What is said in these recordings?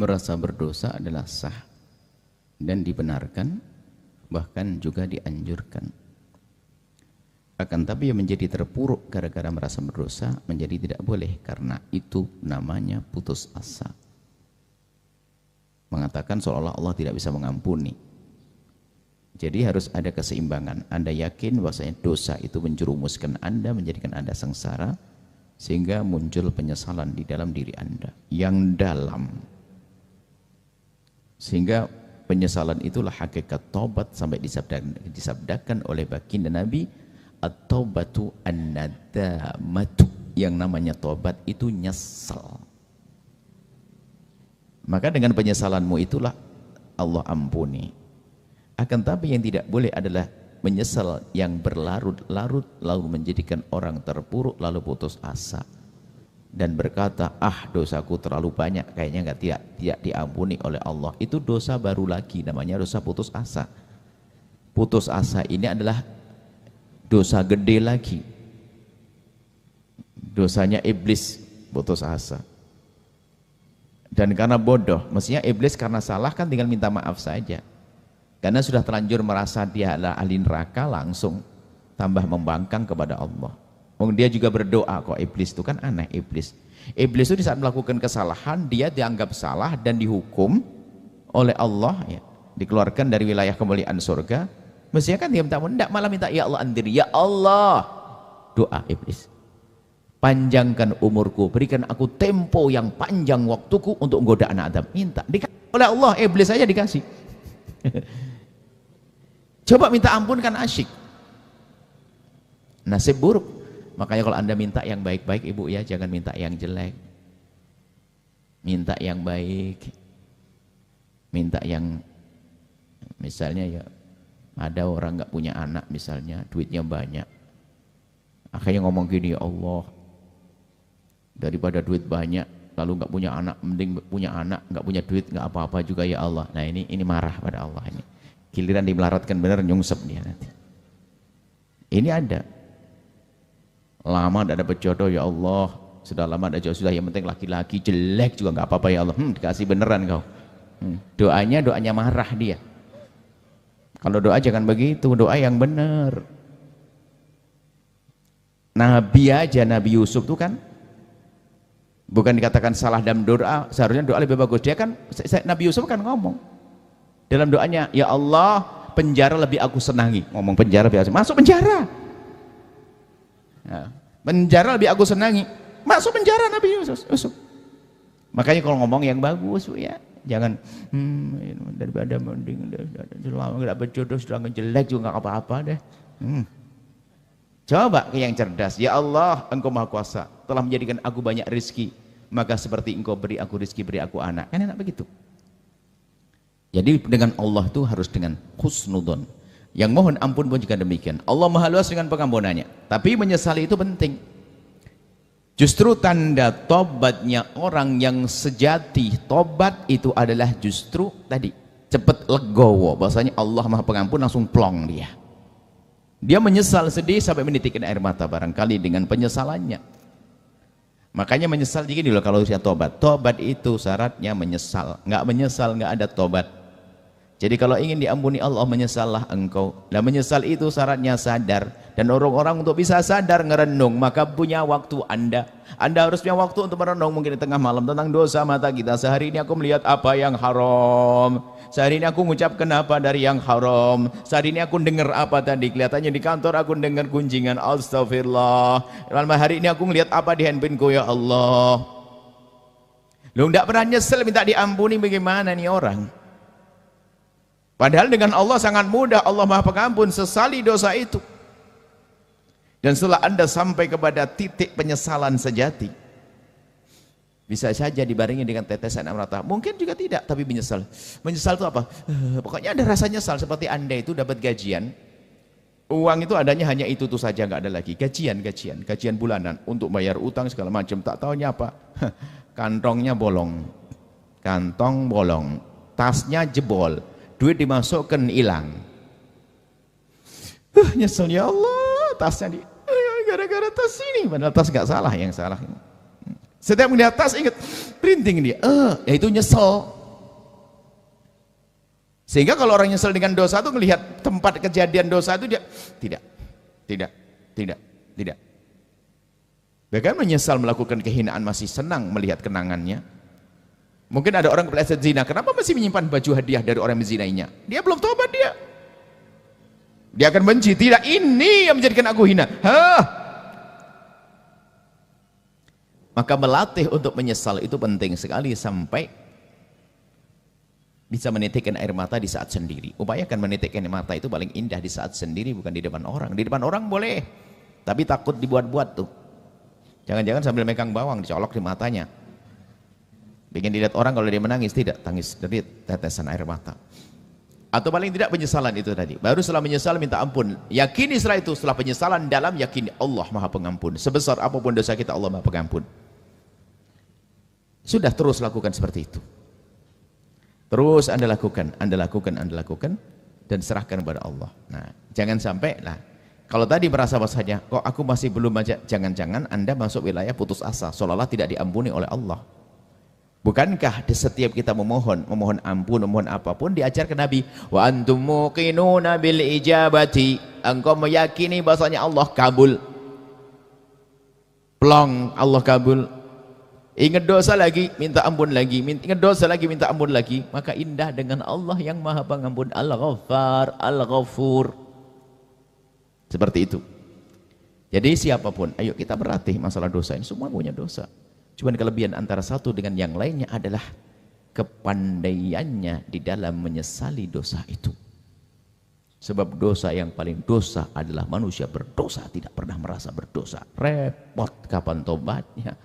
merasa berdosa adalah sah dan dibenarkan, bahkan juga dianjurkan. Akan tapi yang menjadi terpuruk gara-gara merasa berdosa menjadi tidak boleh, karena itu namanya putus asa. Mengatakan seolah-olah Allah tidak bisa mengampuni. Jadi harus ada keseimbangan. Anda yakin bahwasanya dosa itu menjerumuskan Anda, menjadikan Anda sengsara, sehingga muncul penyesalan di dalam diri Anda yang dalam. Sehingga penyesalan itulah hakikat taubat, sampai disabdakan oleh baginda Nabi, at-taubatu an-nadamatu. Yang namanya taubat itu nyesal. Maka dengan penyesalanmu itulah Allah ampuni. Akan tapi yang tidak boleh adalah menyesal yang berlarut-larut, lalu menjadikan orang terpuruk, lalu putus asa dan berkata, dosaku terlalu banyak, kayaknya tidak diampuni oleh Allah. Itu dosa baru lagi, namanya dosa putus asa. Putus asa ini adalah dosa gede lagi, dosanya iblis, putus asa. Dan karena bodoh, mestinya iblis karena salah kan tinggal minta maaf saja. Karena sudah terlanjur merasa dia adalah ahli neraka, langsung tambah membangkang kepada Allah. Dia juga berdoa kok. Iblis itu kan aneh. Iblis itu di saat melakukan kesalahan, dia dianggap salah dan dihukum oleh Allah, ya, dikeluarkan dari wilayah kemuliaan surga. Mestinya kan dia minta, malah minta ya Allah andiri, ya Allah. Doa iblis, panjangkan umurku, berikan aku tempo yang panjang waktuku untuk menggoda anak Adam. Minta, dikasih oleh Allah. Iblis saja dikasih. Coba minta ampun kan asyik. Nasib buruk. Makanya kalau Anda minta yang baik-baik, ibu ya, jangan minta yang jelek. Minta yang baik. Minta yang, misalnya ya, ada orang nggak punya anak misalnya, duitnya banyak, akhirnya ngomong gini, ya Allah, daripada duit banyak lalu nggak punya anak, mending punya anak, nggak punya duit nggak apa-apa juga ya Allah. Nah ini marah pada Allah. Ini giliran dimelaratkan benar, nyungsep dia nanti. Ini ada lama tidak dapat jodoh, ya Allah, sudah lama ada jodoh, sudah, yang penting laki-laki, jelek juga nggak apa-apa ya Allah. Dikasih beneran kau. Doanya marah dia. Kalau doa jangan begitu, doa yang benar. Nabi aja, Nabi Yusuf tuh kan bukan dikatakan salah dalam doa, seharusnya doa lebih bagus. Dia kan, Nabi Yusuf kan ngomong dalam doanya, ya Allah, penjara lebih aku senangi. Ngomong penjara biasa, masuk penjara. Nah, penjara lebih aku senangi, masuk penjara Nabi Yusuf. Makanya kalau ngomong yang bagus ya, jangan daripada mending selama nggak dapat jodoh sudah ngejelek juga nggak apa-apa deh. Coba ke yang cerdas, ya Allah, Engkau Maha Kuasa, telah menjadikan aku banyak rezeki, maka seperti Engkau beri aku rezeki, beri aku anak. Kan enak begitu. Jadi dengan Allah itu harus dengan husnudon. Yang mohon ampun pun juga demikian. Allah Maha Luas dengan pengampunannya. Tapi menyesali itu penting. Justru tanda tobatnya orang yang sejati, tobat itu adalah justru tadi, cepat legowo. Bahasanya Allah Maha Pengampun, langsung plong dia. Dia menyesal, sedih sampai menitikkan air mata barangkali dengan penyesalannya. Makanya menyesal gini loh kalau usia tobat. Tobat itu syaratnya menyesal. Nggak menyesal nggak ada tobat. Jadi kalau ingin diampuni Allah, menyesallah engkau. Dan menyesal itu syaratnya sadar. Dan orang-orang untuk bisa sadar ngerenung, maka punya waktu Anda harus punya waktu untuk merenung, mungkin di tengah malam, tentang dosa mata kita. Sehari ini aku melihat apa yang haram, sehari ini aku mengucapkan apa dari yang haram, sehari ini aku dengar apa tadi, kelihatannya di kantor aku dengar gunjingan, astagfirullah. Malam hari ini aku melihat apa di handphonku, ya Allah. Lu tidak pernah nyesel minta diampuni, bagaimana nih orang? Padahal dengan Allah sangat mudah, Allah Maha Pengampun. Sesali dosa itu. Dan setelah Anda sampai kepada titik penyesalan sejati, bisa saja dibarengi dengan tetesan air mata. Mungkin juga tidak, tapi menyesal. Menyesal itu apa? Pokoknya ada rasa nyesal. Seperti Anda itu dapat gajian, uang itu adanya hanya itu tuh saja, nggak ada lagi. Gajian bulanan untuk bayar utang segala macam. Tak tahunya apa? Kantongnya bolong, kantong bolong, tasnya jebol, duit dimasukkan hilang. Nyesel, ya Allah, tasnya gara-gara tas ini, padahal tas nggak salah, yang salah. Setiap melihat tas ingat, Rinting dia, ya itu nyesel. Sehingga kalau orang nyesel dengan dosa itu melihat tempat kejadian dosa itu dia tidak. Bahkan menyesal melakukan kehinaan masih senang melihat kenangannya. Mungkin ada orang kepleset zina, kenapa masih menyimpan baju hadiah dari orang yang menzinainya? Dia belum tobat dia. Dia akan benci, tidak, ini yang menjadikan aku hina. Maka melatih untuk menyesal itu penting sekali sampai bisa menitikkan air mata di saat sendiri. Upayakan menitikkan air mata itu paling indah di saat sendiri, bukan di depan orang. Di depan orang boleh, tapi takut dibuat-buat tuh. Jangan-jangan sambil megang bawang dicolok di matanya. Bikin dilihat orang kalau dia menangis, tidak, tangis dari tetesan air mata. Atau paling tidak penyesalan itu tadi. Baru setelah menyesal minta ampun. Yakini setelah itu, setelah penyesalan dalam, yakini Allah Maha Pengampun. Sebesar apapun dosa kita, Allah Maha Pengampun. Sudah terus lakukan seperti itu. Terus Anda lakukan dan serahkan kepada Allah. Nah, jangan sampai lah. Kalau tadi merasa bahasanya, kok aku masih belum aja, jangan-jangan Anda masuk wilayah putus asa, seolah-olah tidak diampuni oleh Allah. Bukankah di setiap kita memohon ampun, memohon apapun, diajarkan Nabi, wa antum muqinuna bil ijabati, engkau meyakini bahasanya Allah kabul. Plong, Allah kabul. Ingat dosa lagi, minta ampun lagi, ingat dosa lagi, minta ampun lagi. Maka indah dengan Allah yang Maha Pengampun, Al-Ghaffar, Al-Ghafur. Seperti itu. Jadi siapapun, ayo kita berlatih masalah dosa ini, semua punya dosa. Cuman kelebihan antara satu dengan yang lainnya adalah kepandaiannya di dalam menyesali dosa itu. Sebab dosa yang paling dosa adalah manusia berdosa tidak pernah merasa berdosa. Repot kapan tobatnya.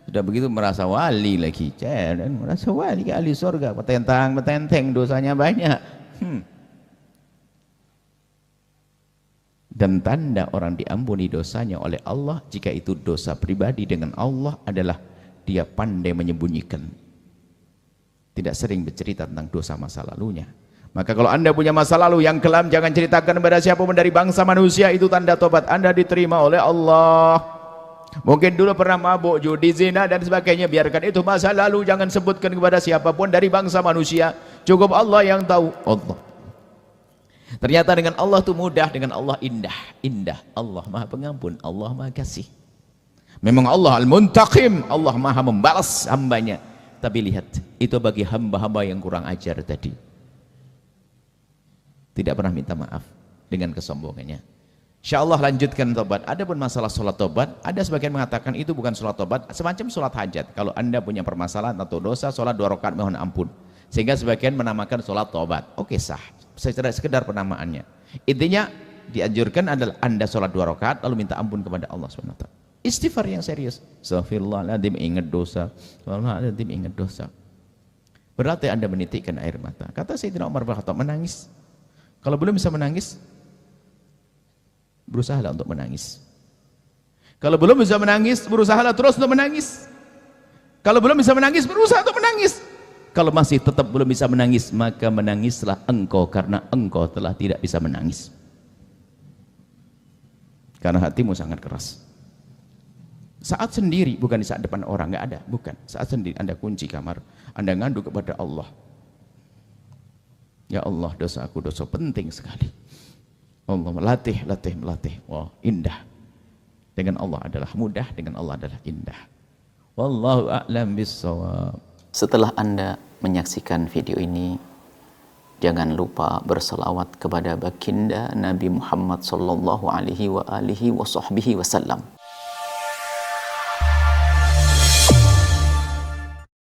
Sudah begitu merasa wali lagi. Merasa wali ahli surga, petentang dosanya banyak. Dan tanda orang diampuni dosanya oleh Allah, jika itu dosa pribadi dengan Allah, adalah dia pandai menyembunyikan, tidak sering bercerita tentang dosa masa lalunya. Maka kalau Anda punya masa lalu yang kelam, jangan ceritakan kepada siapapun dari bangsa manusia. Itu tanda tobat Anda diterima oleh Allah. Mungkin dulu pernah mabuk, judi, zina dan sebagainya, biarkan itu masa lalu, jangan sebutkan kepada siapapun dari bangsa manusia. Cukup Allah yang tahu. Allah. Ternyata dengan Allah itu mudah, dengan Allah indah. Allah Maha Pengampun, Allah Maha Kasih. Memang Allah Al-Muntaqim, Allah Maha membalas hambanya. Tapi lihat, itu bagi hamba-hamba yang kurang ajar tadi. Tidak pernah minta maaf dengan kesombongannya. InsyaAllah lanjutkan tobat. Ada pun masalah sholat tobat, ada sebagian mengatakan itu bukan sholat tobat, semacam sholat hajat. Kalau Anda punya permasalahan atau dosa, sholat 2 rakaat mohon ampun. Sehingga sebagian menamakan sholat tobat. Oke, sah. Sekedar penamaannya. Intinya dianjurkan adalah Anda sholat 2 rakaat lalu minta ampun kepada Allah SWT. Istighfar yang serius. Astaghfirullahaladzim, ingat dosa. Astaghfirullahaladzim, ingat dosa. Berarti Anda menitikkan air mata. Kata Sayyidina Umar bin Khattab, menangis. Kalau belum bisa menangis, berusahalah untuk menangis. Kalau belum bisa menangis, berusahalah terus untuk menangis. Kalau belum bisa menangis, berusaha untuk menangis. Kalau masih tetap belum bisa menangis, maka menangislah engkau, karena engkau telah tidak bisa menangis. Karena hatimu sangat keras. Saat sendiri, bukan di saat depan orang, nggak ada, bukan. Saat sendiri Anda kunci kamar, Anda ngadu kepada Allah. Ya Allah, dosaku dosa penting sekali. Allah melatih. Wah, indah. Dengan Allah adalah mudah, dengan Allah adalah indah. Wallahu a'lam bissawab. Setelah Anda menyaksikan video ini, jangan lupa berselawat kepada baginda Nabi Muhammad sallallahu alaihi wa alihi wa sahbihi wasallam.